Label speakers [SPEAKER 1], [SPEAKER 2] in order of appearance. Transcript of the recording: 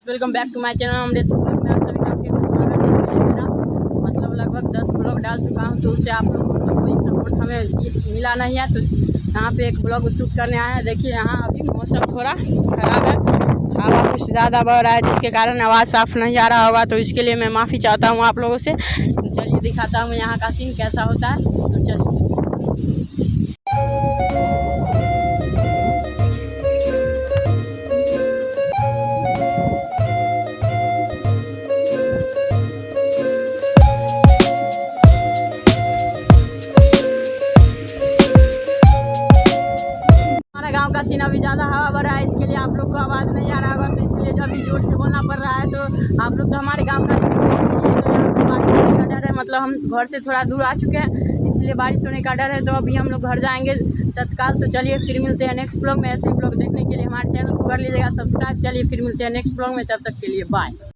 [SPEAKER 1] Welcome back to my channel Amresh blog में आप सभी का फिर से स्वागत है। मेरा मतलब लगभग 10 ब्लॉग डाल चुका हूं, तो उससे आप लोगों को तो कोई सपोर्ट हमें मिला नहीं है। तो यहाँ पे एक ब्लॉग शूट करने आए हैं। देखिए यहाँ अभी मौसम थोड़ा ख़राब है, हवा कुछ ज़्यादा बढ़ रहा है जिसके कारण आवाज़ साफ़ नहीं आ रहा होगा, तो इसके लिए मैं माफ़ी चाहता हूँ आप लोगों से। तो चलिए दिखाता हूँ यहाँ का सीन कैसा होता है। तो चलिए गांव का सीन अभी ज़्यादा हवा बढ़ रहा है, इसके लिए आप लोग को आवाज़ नहीं आ रहा होगा, तो इसलिए जब भी जोर से बोलना पड़ रहा है। तो आप लोग तो हमारे गांव का रिव्यू देख लीजिए। तो यहाँ पर बारिश होने का डर है, मतलब हम घर से थोड़ा दूर आ चुके हैं, इसलिए बारिश होने का डर है। तो अभी हम लोग घर जाएंगे तत्काल। तो चलिए फिर मिलते हैं नेक्स्ट ब्लॉग में। ऐसे ही ब्लॉग देखने के लिए हमारे चैनल को कर लीजिएगा सब्सक्राइब। चलिए फिर मिलते हैं नेक्स्ट ब्लॉग में, तब तक के लिए बाय।